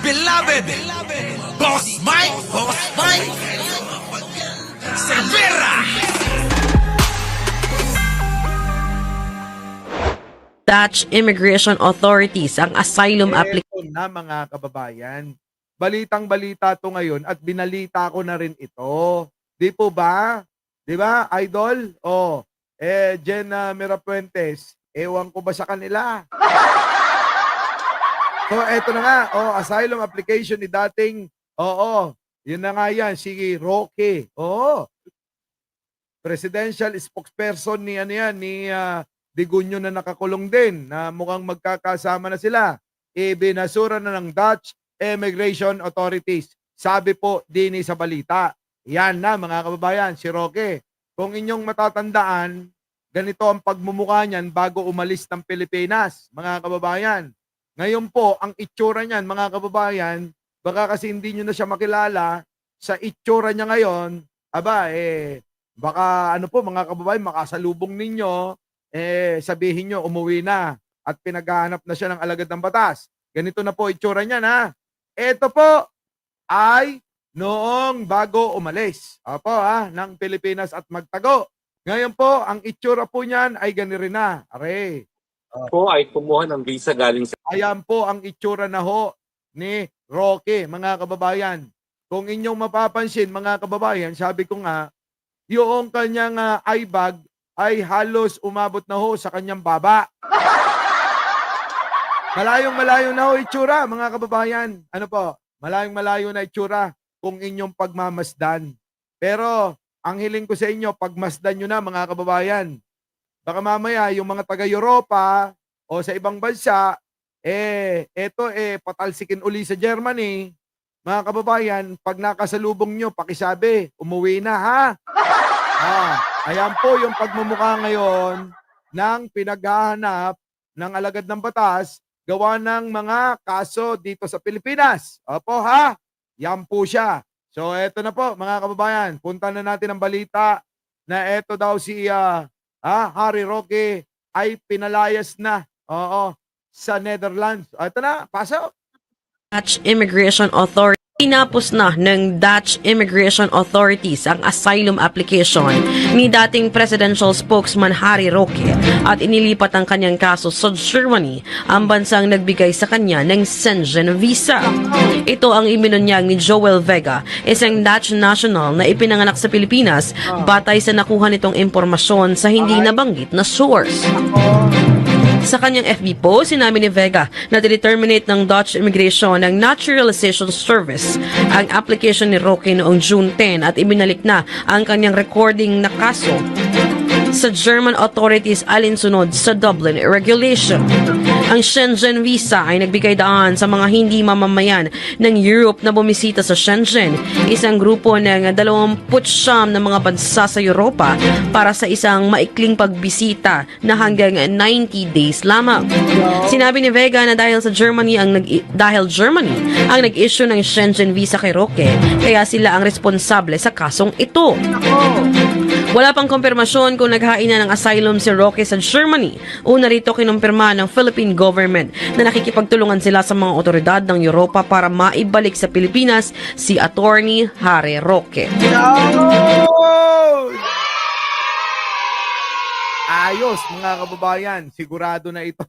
beloved Boss Mike Cervera. Dutch Immigration Authorities ang asylum application. Eto na mga kababayan, balitang-balita to ngayon at binalita ko na rin ito. Di po ba? Di ba, Idol? Jen Mirapuentes, ewan ko ba sa kanila? So, eto na nga, asylum application ni dating, yun na nga yan, si Roque. Presidential spokesperson ni, Digunyo na nakakulong din, na mukhang magkakasama na sila. Ibinasura na ng Dutch Immigration Authorities. Sabi po din sa balita. Yan na mga kababayan, si Roque. Kung inyong matatandaan, ganito ang pagmumukha niyan bago umalis ng Pilipinas, mga kababayan. Ngayon po, ang itsura niyan, mga kababayan, baka kasi hindi nyo na siya makilala, sa itsura niya ngayon, baka mga kababayan, makasalubong ninyo, sabihin nyo, umuwi na at pinaghahanap na siya ng alagad ng batas. Ganito na po itsura niyan, ha. Ito po ay noong bago umalis ng Pilipinas at magtago. Ngayon po, ang itsura po niyan ay ganito rin na. Po ay kumuha ng visa galing sa... Ayan po ang itsura na ho ni Roque, mga kababayan. Kung inyong mapapansin, mga kababayan, sabi ko nga, yung kanyang eye bag ay halos umabot na ho sa kanyang baba. Malayong-malayo na ho itsura, mga kababayan. Ano po? Malayong-malayo na itsura kung inyong pagmamasdan. Pero, ang hiling ko sa inyo, pagmasdan nyo na, mga kababayan. Baka mamaya, yung mga taga-Europa o sa ibang bansa, patalsikin uli sa Germany. Mga kababayan, pag nakasalubong nyo, pakisabi, umuwi na, ha? Ayan po yung pagmumukha ngayon ng pinaghahanap ng alagad ng batas gawa ng mga kaso dito sa Pilipinas. Opo, ha? Yan po siya. So, eto na po, mga kababayan. Punta na natin ang balita na eto daw si Harry Roque ay pinalayas na sa Netherlands. Eto na, pasok. Dutch Immigration Authority. Tinapos na ng Dutch Immigration Authorities ang asylum application ni dating presidential spokesman Harry Roque at inilipat ang kanyang kaso sa Germany, ang bansang nagbigay sa kanya ng Schengen visa. Ito ang ibinunyag ni Joel Vega, isang Dutch national na ipinanganak sa Pilipinas batay sa nakuha nitong impormasyon sa hindi nabanggit na source. Sa kanyang FB post, sinabi ni Vega na determinate ng Dutch Immigration ng Naturalization Service ang application ni Roque noong June 10 at ibinalik na ang kanyang recording na kaso sa German authorities alinsunod sa Dublin Regulation. Ang Schengen visa ay nagbigay daan sa mga hindi mamamayan ng Europe na bumisita sa Schengen, isang grupo ng 29 na mga bansa sa Europa para sa isang maikling pagbisita na hanggang 90 days lamang. Sinabi ni Vega na dahil Germany ang nag-issue ng Schengen visa kay Roque, kaya sila ang responsable sa kasong ito. Wala pang kumpirmasyon kung naghain na ng asylum si Roque sa Germany. Una rito kinumpirma ng Philippine government na nakikipagtulungan sila sa mga otoridad ng Europa para maibalik sa Pilipinas si Attorney Harry Roque. Ayos, mga kababayan, sigurado na ito.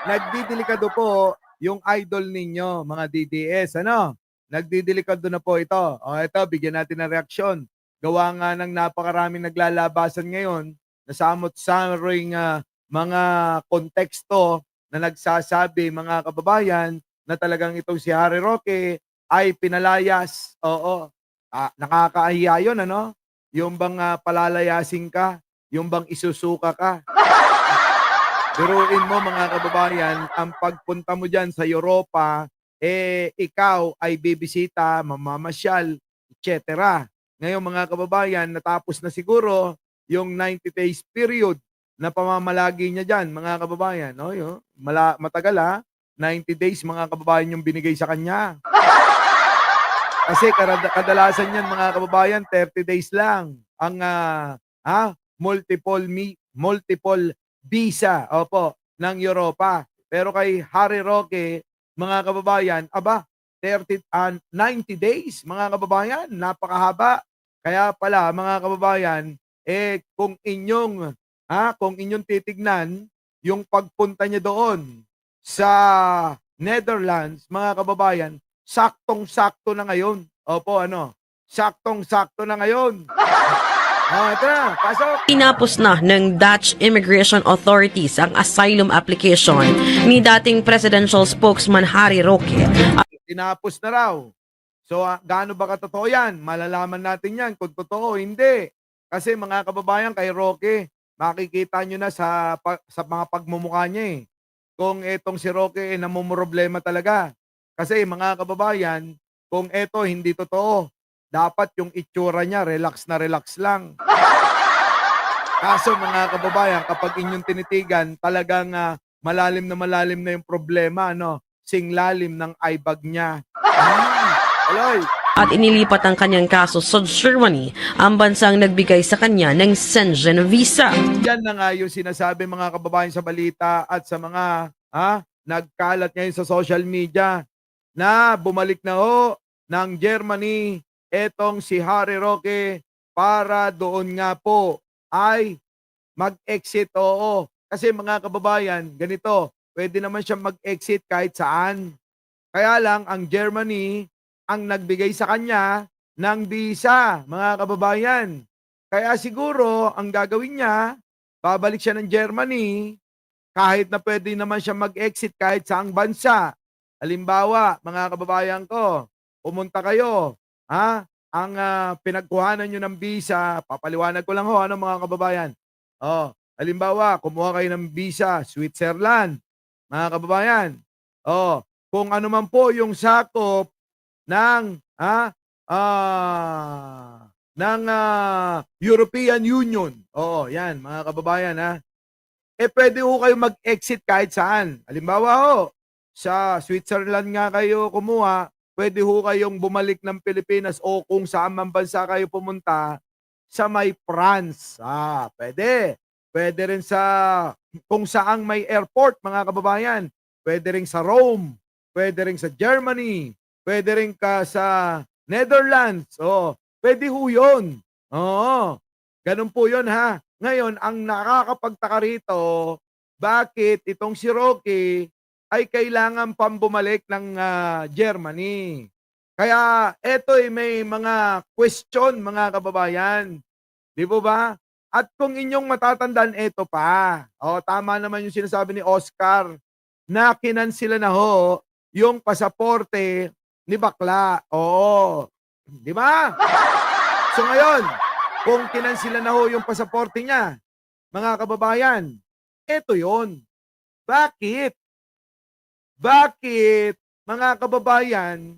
Nagdidelikado po yung idol ninyo, mga DDS, Nagdidelikado na po ito. Ito, bigyan natin ng reaksyon. Gawa nga ng napakaraming naglalabasan ngayon na samot-saring mga konteksto na nagsasabi, mga kababayan, na talagang itong si Harry Roque ay pinalayas. Nakakahiya yun, Yung bang palalayasin ka, yung bang isusuka ka. Biruin mo, mga kababayan, ang pagpunta mo dyan sa Europa, ikaw ay bibisita, mamamasyal, etc. Ngayon, mga kababayan, natapos na siguro yung 90 days period na pamamalagi niya dyan, mga kababayan. Matagal 90 days, mga kababayan, yung binigay sa kanya. Kasi kadalasan yan, mga kababayan, 30 days lang ang multiple visa ng Europa. Pero kay Harry Roque, mga kababayan, 90 days, mga kababayan, napakahaba. Kaya pala, mga kababayan, kung inyong titignan, yung pagpunta niya doon sa Netherlands, mga kababayan, saktong-sakto na ngayon. Opo, saktong-sakto na ngayon. Ito na, pasok. Tinapos na ng Dutch Immigration Authorities ang asylum application ni dating presidential spokesman Harry Roque. Tinapos na raw. So, gaano ba katotoo yan? Malalaman natin yan kung totoo o hindi. Kasi mga kababayan, kay Roque, makikita nyo na sa mga pagmumukha niya eh. Kung etong si Roque namumroblema talaga. Kasi mga kababayan, kung eto hindi totoo, dapat yung itsura niya relax na relax lang. Kaso mga kababayan, kapag inyong tinitigan, talagang malalim na yung problema, singlalim ng eye bag niya. Aloy. At inilipat ang kanyang kaso sa Germany, ang bansang nagbigay sa kanya ng Schengen visa. Yan na nga yung sinasabi mga kababayan sa balita at sa mga nagkalat ngayon sa social media na bumalik na ng Germany etong si Harry Roque para doon nga po ay mag-exit. Kasi mga kababayan, ganito, pwede naman siya mag-exit kahit saan. Kaya lang ang Germany ang nagbigay sa kanya ng visa, mga kababayan. Kaya siguro ang gagawin niya, babalik siya ng Germany kahit na pwede naman siya mag-exit kahit saang bansa. Halimbawa, mga kababayan ko, pumunta kayo, ang pinagkuhanan nyo ng visa, papaliwanag ko lang mga kababayan. Halimbawa, kumuha kayo ng visa, Switzerland, mga kababayan. Kung ano man po yung sakop ng European Union. Yan, mga kababayan, pwede kayo mag-exit kahit saan. Halimbawa, sa Switzerland nga kayo kumuha, pwede kayong bumalik ng Pilipinas o kung saan man bansa kayo pumunta, sa may France. Pwede. Pwede rin sa kung saang may airport, mga kababayan. Pwede rin sa Rome. Pwede rin sa Germany. Pwede rin ka sa Netherlands. Pwede yun. Ganun po yun Ngayon, ang nakakapagtaka rito, bakit itong si Roque ay kailangan pang bumalik ng Germany. Kaya eto may mga question, mga kababayan. Di po ba? At kung inyong matatandaan, eto pa. Tama naman yung sinasabi ni Oscar na kinansila na yung pasaporte ni bakla. Di ba? So ngayon, kung kinansila na yung pasaporte niya, mga kababayan, eto yon. Bakit? Bakit, mga kababayan,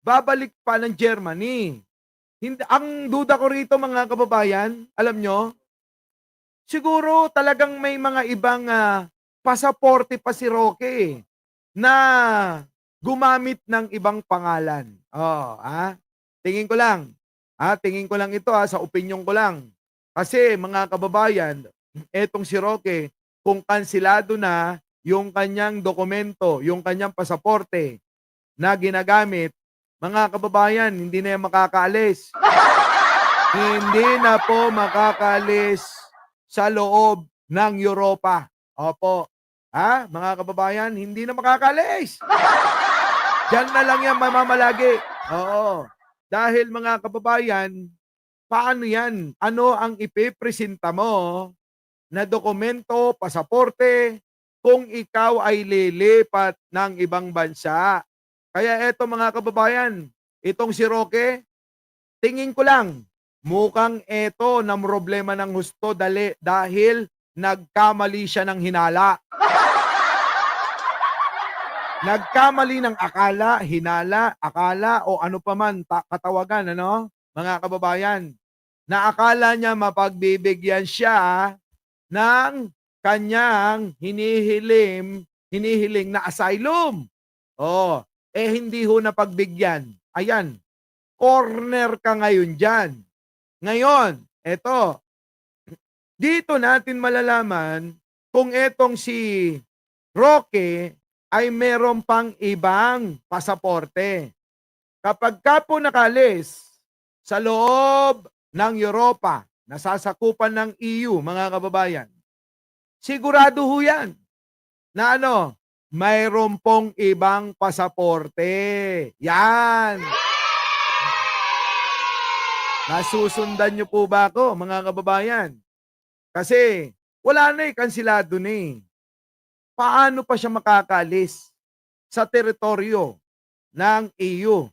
babalik pa ng Germany? Ang duda ko rito, mga kababayan, alam nyo, siguro talagang may mga ibang pasaporte pa si Roque na gumamit ng ibang pangalan. Tingin ko lang. Tingin ko lang ito sa opinion ko lang. Kasi mga kababayan, etong si Roque, kung kansilado na yung kanyang dokumento, yung kanyang pasaporte na ginagamit, mga kababayan, hindi na yan makakaalis. Hindi na po makakaalis sa loob ng Europa. Opo. Mga kababayan, hindi na makakaalis. Diyan na lang yan mamamalagi. Dahil mga kababayan, paano yan? Ano ang ipipresenta mo na dokumento, pasaporte, kung ikaw ay lilipat ng ibang bansa? Kaya eto mga kababayan, itong si Roque, tingin ko lang, mukhang eto na problema ng husto dahil nagkamali siya ng hinala. Nagkamali ng akala, hinala, akala o ano pa man katawagan, mga kababayan. Na akala niya mapagbibigyan siya ng kanyang hinihiling na asylum. Hindi napagbigyan. Ayan, corner ka ngayon dyan. Ngayon, eto, dito natin malalaman kung etong si Roque ay meron pang ibang pasaporte. Kapag ka po nakalis sa loob ng Europa, nasasakupan ng EU, mga kababayan, sigurado ho yan na mayroon pong ibang pasaporte. Yan. Nasusundan niyo po ba ako, mga kababayan? Kasi wala na kansilado na eh. Paano pa siya makakalis sa teritoryo ng EU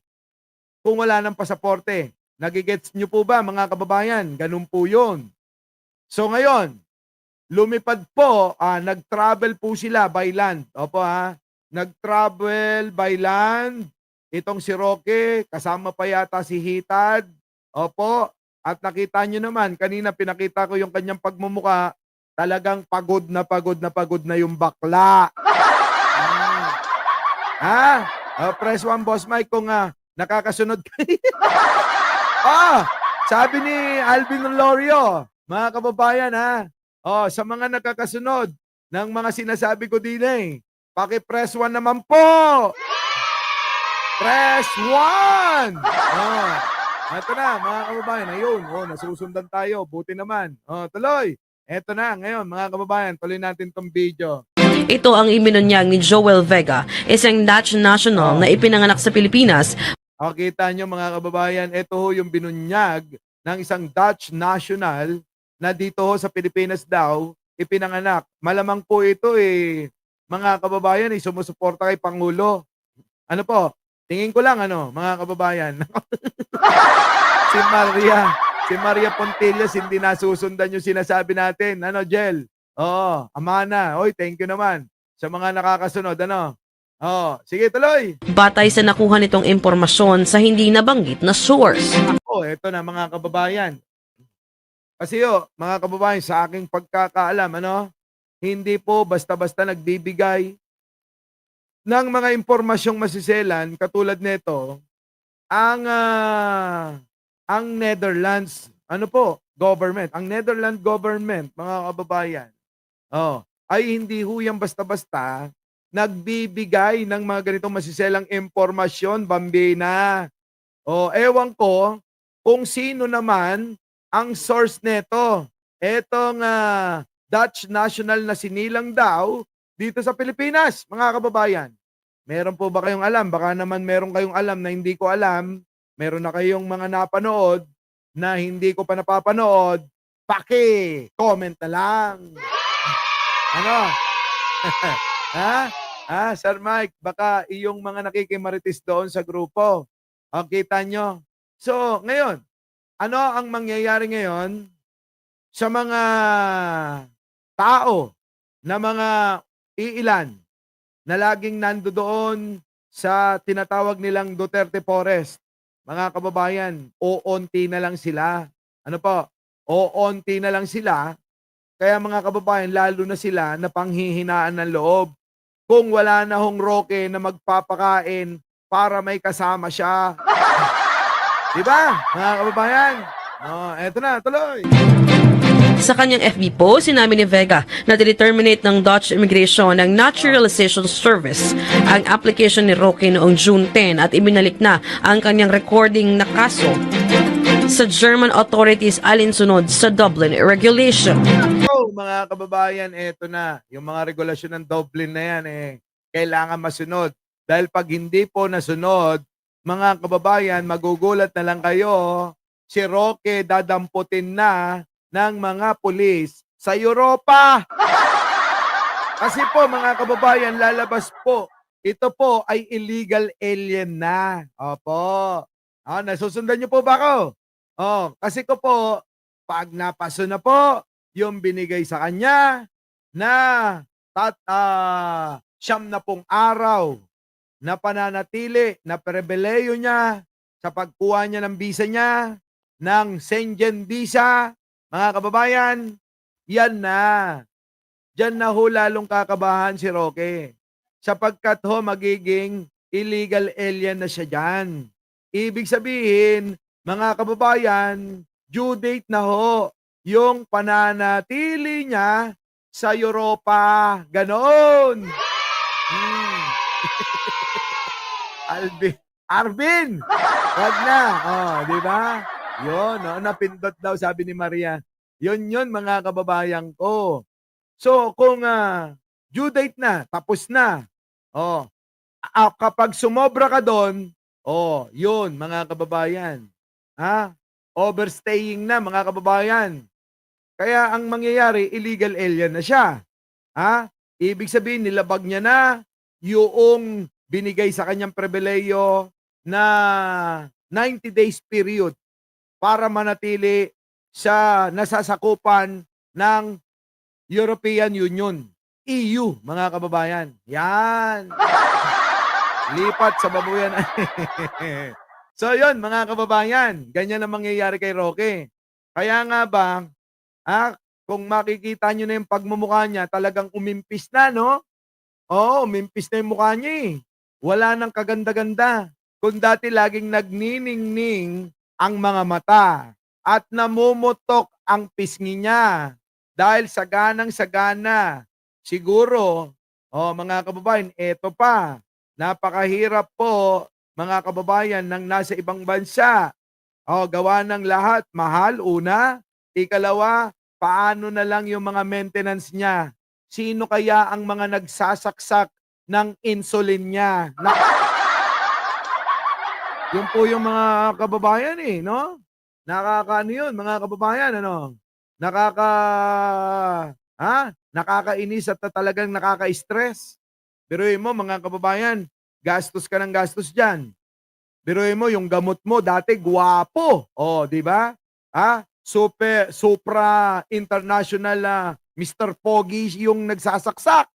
kung wala ng pasaporte? Nagigets niyo po ba, mga kababayan? Ganun po yun. So ngayon, lumipad po, nag-travel po sila by land. Opo nag-travel by land. Itong si Roque, kasama pa yata si Hitad. Opo, at nakita nyo naman, kanina pinakita ko yung kanyang pagmumuka, talagang pagod na pagod na pagod na yung bakla. Press 1, Boss Mike, kung nakakasunod kayo. Sabi ni Alvin Lorio, mga kababayan sa mga nakakasunod ng mga sinasabi ko din paki-press 1 naman po. Press 1! Ito na, mga kababayan. Ayun, nasusundan tayo. Buti naman. Tuloy. Ito na, ngayon, mga kababayan, tuloy natin tong video. Ito ang ibinunyag ni Joel Vega, isang Dutch national na ipinanganak sa Pilipinas. Kita nyo, mga kababayan, ito ho yung binunyag ng isang Dutch national na dito ho sa Pilipinas daw ipinanganak. Malamang po ito mga kababayan, sumusuporta kay Pangulo. Ano po? Tingin ko lang mga kababayan. si Maria Pontillas hindi nasusundan yung sinasabi natin. Jel? Oo, amana. Oy, thank you naman sa mga nakakasunod. Sige, tuloy. Batay sa nakuha nitong impormasyon sa hindi nabanggit na source. Ito na, mga kababayan. Kasi mga kababayan, sa aking pagkakaalam, hindi po basta-basta nagbibigay ng mga impormasyong masiselan katulad nito ang Netherlands government. Ang Netherlands government, mga kababayan, ay hindi ho yan basta-basta nagbibigay ng mga ganitong masiselang impormasyon, bambina. Ewan ko kung sino naman ang source nito. Etong Dutch national na sinilang daw dito sa Pilipinas, mga kababayan. Meron po ba kayong alam? Baka naman meron kayong alam na hindi ko alam. Meron na kayong mga napanood na hindi ko pa napapanood. Paki-comment na lang. Sir Mike, baka iyong mga nakikimarites doon sa grupo. Kita nyo. So, ngayon, ano ang mangyayari ngayon sa mga tao na mga iilan na laging nandoon sa tinatawag nilang Duterte Forest? Mga kababayan, oonti na lang sila. Oonti na lang sila. Kaya mga kababayan, lalo na sila na panghihinaan ng loob. Kung wala na hong Roque na magpapakain para may kasama siya. Diba, mga kababayan? Eto na, tuloy. Sa kanyang FB post, sinabi ni Vega na determinate ng Dutch Immigration ng Naturalization Service ang application ni Roque noong June 10 at ibinalik na ang kanyang recording na kaso sa German authorities alinsunod sa Dublin Regulation. Mga kababayan, eto na. Yung mga regulasyon ng Dublin na yan, kailangan masunod. Dahil pag hindi po nasunod, mga kababayan, magugulat na lang kayo, si Roque dadamputin na ng mga pulis sa Europa. Kasi po, mga kababayan, lalabas po, ito po ay illegal alien na. Opo. Nasusundan niyo po ba ako? Kasi ko po, pag napaso na po, yung binigay sa kanya na 90 araw na pananatili na pribileyo niya sa pagkuha niya ng visa niya, ng Schengen visa, mga kababayan, yan na. Diyan na ho lalong kakabahan si Roque. Sapagkat magiging illegal alien na siya dyan. Ibig sabihin, mga kababayan, due date na yung pananatili niya sa Europa. Ganon. Hmm. Arvin, wag na. Oh, di ba? Yun, no? Napindot daw, sabi ni Maria. Yun, mga kababayan ko. So, kung due date na, tapos na. Oh, kapag sumobra ka doon, oh, yun, mga kababayan. Ha? Overstaying na, mga kababayan. Kaya ang mangyayari, illegal alien na siya. Ha? Ibig sabihin, nilabag niya na yung binigay sa kanyang pribileyo na 90 days period para manatili sa nasasakupan ng European Union, EU, mga kababayan. Yan. Lipat sa babuyan. So yun, mga kababayan, ganyan ang mangyayari kay Roque. Kaya nga ba, kung makikita nyo na yung pagmumukha niya, talagang umimpis na, no? Oo, umimpis na yung mukha niya eh. Wala nang kaganda-ganda. Kung dati laging nagniningning ang mga mata at namumutok ang pisngi niya dahil saganang-sagana. Siguro, mga kababayan, eto pa, napakahirap po, mga kababayan, ng nasa ibang bansa. Gawa ng lahat, mahal, una. Ikalawa, paano na lang yung mga maintenance niya? Sino kaya ang mga nagsasaksak ng insulin niya? Yun po yung mga kababayan eh, no? Nakakaano yun, mga kababayan, ano? Nakakainis at talagang nakaka-stress. Biruin mo, mga kababayan, gastos ka ng gastos dyan. Biruin mo, yung gamot mo, dati guwapo. Di ba? Supra international Mr. Pogi yung nagsasaksak.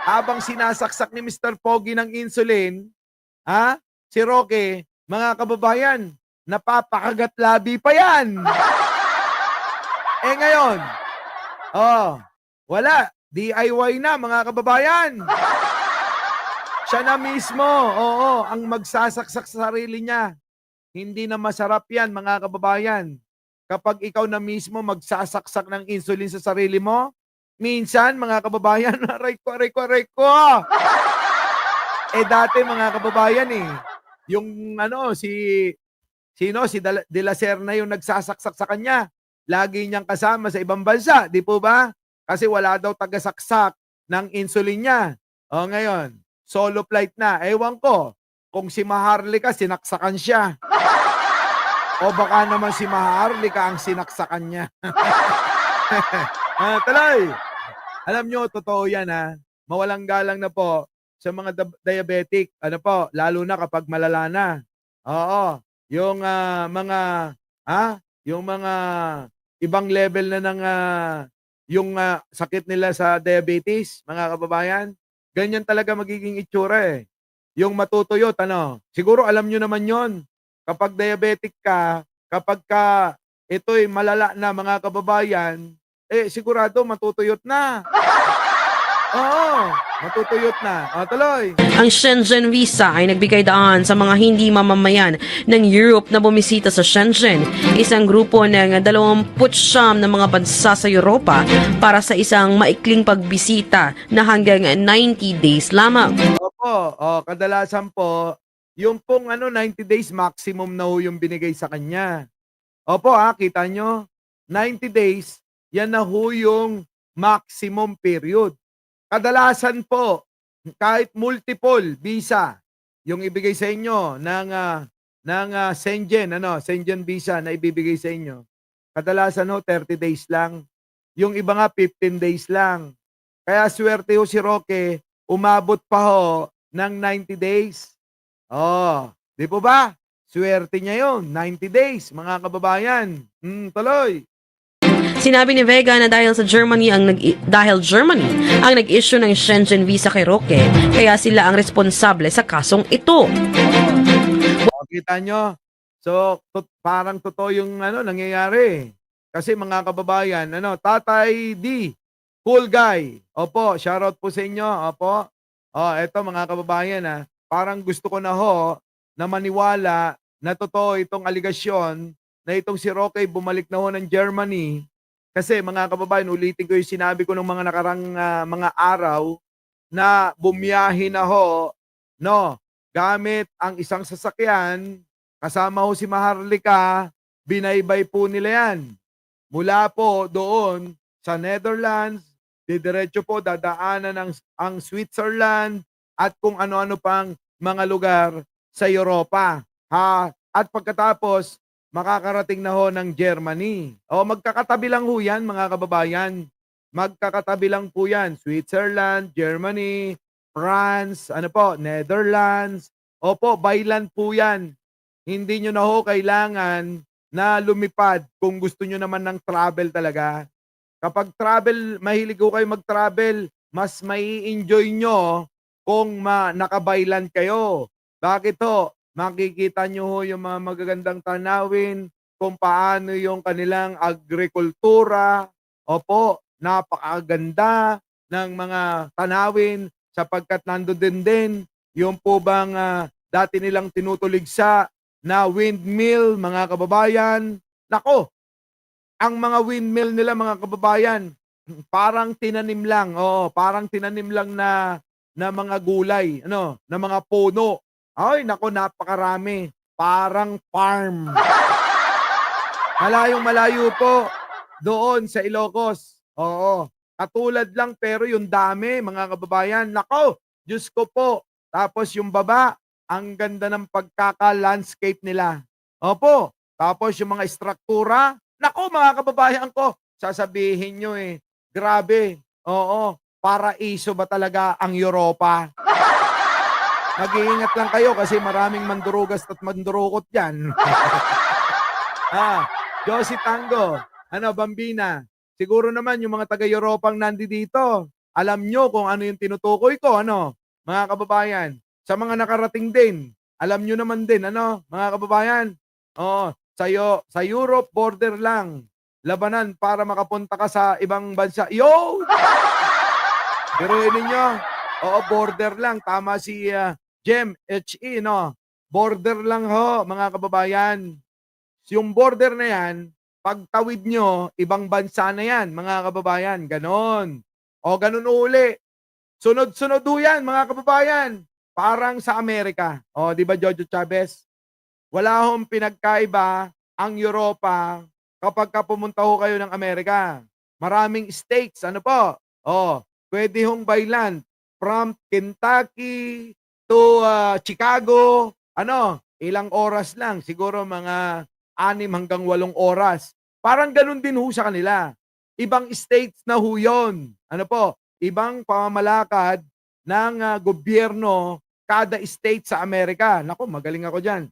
Habang sinasaksak ni Mr. Pogi ng insulin, si Roque, mga kababayan, napapakagat labi pa yan. Ngayon, wala. DIY na, mga kababayan. Siya na mismo, ang magsasaksak sa sarili niya. Hindi na masarap yan, mga kababayan. Kapag ikaw na mismo magsasaksak ng insulin sa sarili mo, minsan, mga kababayan, aray ko. Dati, mga kababayan yung si De La Serna yung nagsasaksak sa kanya. Lagi niyang kasama sa ibang bansa, di po ba? Kasi wala daw tagasaksak ng insulin niya. Ngayon, solo flight na. Ewan ko, kung si Maharlika, sinaksakan siya. O baka naman si Maharlika ang sinaksakan niya. Tuloy. Alam nyo, totoo yan Mawalang galang na po sa mga diabetic. Ano po, lalo na kapag malala na. Oo. Yung yung mga ibang level na ng yung sakit nila sa diabetes, mga kababayan, ganyan talaga magiging itsura Yung matutuyot, siguro alam nyo naman yon. Kapag diabetic ka, kapag ito'y malala na, mga kababayan, sigurado matutuyot na. Oo, matutuyot na. Tuloy. Ang Schengen visa ay nagbigay daan sa mga hindi mamamayan ng Europe na bumisita sa Schengen, isang grupo ng 29 na mga bansa sa Europa para sa isang maikling pagbisita na hanggang 90 days lamang. Opo, kadalasan po, yung pong 90 days maximum na yung binigay sa kanya. Opo kita nyo, 90 days, yan na yung maximum period. Kadalasan po, kahit multiple visa, yung ibigay sa inyo ng Schengen visa na ibibigay sa inyo. Kadalasan 30 days lang. Yung iba nga 15 days lang. Kaya swerte si Roque, umabot pa ng 90 days. Di po ba? Swerte niya yun, 90 days, mga kababayan. Tuloy. Sinabi ni Vega na dahil Germany ang nag-issue ng Schengen visa kay Roque, kaya sila ang responsable sa kasong ito. Kita nyo? So, parang totoo yung nangyayari. Kasi mga kababayan, Tatay D, cool guy. Opo, shoutout po sa inyo. Opo. Eto mga kababayan parang gusto ko na na maniwala na totoo itong aligasyon na itong si Roque bumalik na ng Germany Kasi mga kababayan, ulitin ko yung sinabi ko ng mga nakarang mga araw na bumiyahe na ho, no, gamit ang isang sasakyan, kasama ho si Maharlika, binaybay po nila yan. Mula po doon sa Netherlands, didiretso po dadaanan ang Switzerland at kung ano-ano pang mga lugar sa Europa. Ha? At pagkatapos, makakarating na ho ng Germany. O magkakatabi lang ho yan mga kababayan. Magkakatabi lang po yan. Switzerland, Germany, France, ano po, Netherlands. Opo, byland po yan. Hindi nyo na ho kailangan na lumipad kung gusto nyo naman ng travel talaga. Kapag travel, mahilig ko kayo mag-travel, mas mai enjoy nyo kung nakabaylan kayo. Bakit ho? Makikita nyo ho yung mga magagandang tanawin, kung paano yung kanilang agrikultura. Opo, napakaganda ng mga tanawin sapagkat nando din yung po bang dati nilang tinutuligsa na windmill, mga kababayan. Nako, ang mga windmill nila mga kababayan, parang tinanim lang. Oo, parang tinanim lang na mga gulay, ano, na mga puno. Ay, nako, napakarami. Parang farm. Malayong malayo po doon sa Ilocos. Oo. Katulad lang pero yung dami, mga kababayan. Nako, Diyos ko po. Tapos yung baba, ang ganda ng pagkaka-landscape nila. Opo. Tapos yung mga istruktura, nako mga kababayan ko, sasabihin nyo grabe. Oo, paraiso ba talaga ang Europa? Mag-iingat lang kayo kasi maraming mandurugas at mandurukot dyan. Josie Tango, ano, Bambina, siguro naman yung mga taga-Europang nandito, alam nyo kung ano yung tinutukoy ko, ano, mga kababayan. Sa mga nakarating din, alam nyo naman din, ano, mga kababayan. Oo, sa Europe, border lang. Labanan para makapunta ka sa ibang bansa. Yo! Biruin ninyo. Oo, border lang. Tama si Jem, HE, no? Border lang ho, mga kababayan. Yung border na yan, pagtawid nyo, ibang bansa na yan, mga kababayan. Ganon. O, ganon uli. Sunod-sunod ho yan, mga kababayan. Parang sa Amerika. O, di ba, Jojo Chavez? Wala hong pinagkaiba ang Europa kapag pumunta ho kayo ng Amerika. Maraming states, ano po? O, pwede hong byland. From Kentucky to Chicago, ano, ilang oras lang, siguro mga 6 hanggang 8 oras. Parang ganun din ho sa kanila. Ibang states na ho yun. Ano po, ibang pamamalakad ng gobyerno kada state sa Amerika. Naku, magaling ako dyan.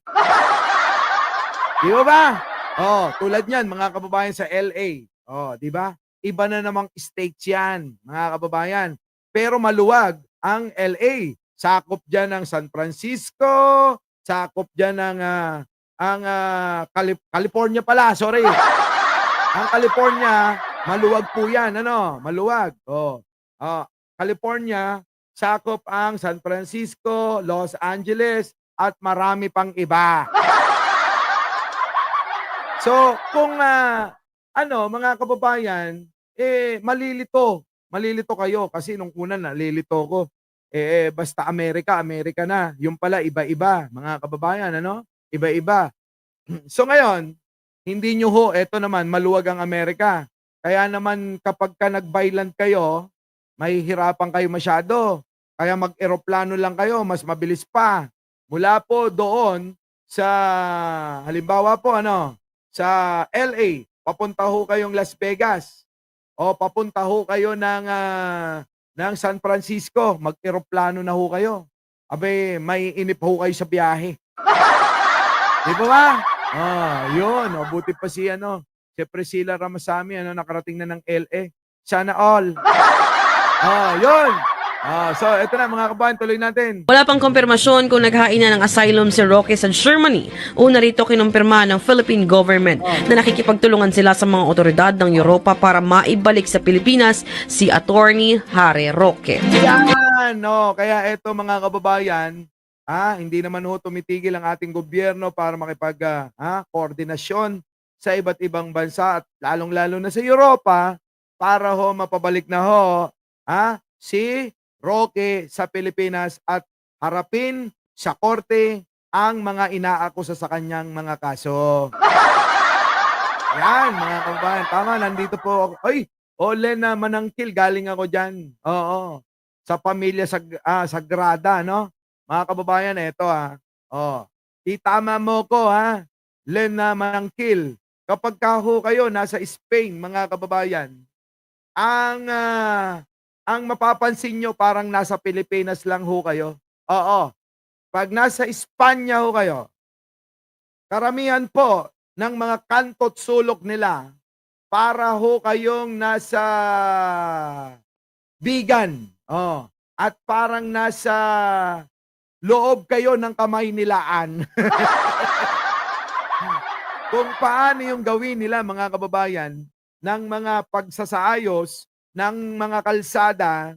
Di ba? Oh, tulad niyan, mga kababayan sa LA. Oh, di ba? Iba na namang states yan, mga kababayan. Pero maluwag ang LA. Sakop dyan ng San Francisco, sakop dyan ng California pala, sorry. Ang California, maluwag po yan, ano? Maluwag. Oh. California, sakop ang San Francisco, Los Angeles, at marami pang iba. So, kung mga kababayan, malilito kayo kasi nung una nalilito ko. Basta Amerika na. Yung pala iba-iba, mga kababayan, ano? Iba-iba. So ngayon, hindi nyo ho, eto naman, maluwag ang Amerika. Kaya naman kapag ka nag-byland kayo, mahihirapan kayo masyado. Kaya mag-eroplano lang kayo, mas mabilis pa. Mula po doon sa, halimbawa po, ano, sa LA, papunta ho kayong Las Vegas. O papunta ho kayo ng San Francisco, mag-eroplano na ho kayo. Abe, may inip ho kayo sa biyahe. Di ba? Yun. O, buti pa si Priscilla Ramasamy, nakarating na ng LA. Sana all. Yun. So, eto na mga kabayan, tuloy natin. Wala pang kumpirmasyon kung naghain na ng asylum si Roque sa Germany. Una rito kinumpirma ng Philippine government na nakikipagtulungan sila sa mga otoridad ng Europa para maibalik sa Pilipinas si Attorney Harry Roque. Yan, no. Kaya eto mga kababayan, hindi naman ho tumitigil ang ating gobyerno para makipag koordinasyon sa iba't ibang bansa at lalong-lalo na sa Europa para ho mapabalik na ho si Roque sa Pilipinas at harapin sa korte ang mga inaakusa sa kanyang mga kaso. Yan, mga kababayan. Tama, nandito po ako. Ay, Lena Manangkil, galing ako dyan. Oo. Sa pamilya Sagrada, no? Mga kababayan, eto Oh. Itama mo ko, Lena Manangkil. Kapag ho kayo nasa Spain, mga kababayan, ang mapapansin nyo parang nasa Pilipinas lang ho kayo. Oo. Pag nasa Espanya ho kayo, karamihan po ng mga kanto't sulok nila para ho kayong nasa bigan. At parang nasa loob kayo ng kamay nilaan. Kung paano yung gawin nila, mga kababayan, ng mga pagsasaayos ng mga kalsada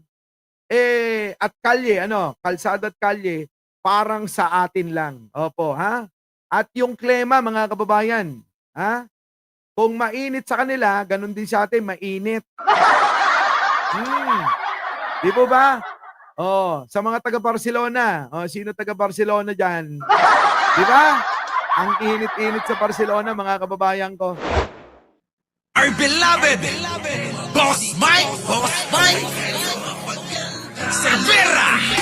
at kalye, kalsada at kalye, parang sa atin lang. Opo, At yung klima, mga kababayan, kung mainit sa kanila, ganun din sa atin, mainit. Di po ba? Sa mga taga-Barcelona, sino taga-Barcelona dyan? Di ba? Ang init-init sa Barcelona, mga kababayan ko. Our beloved Boss Mike Cervera.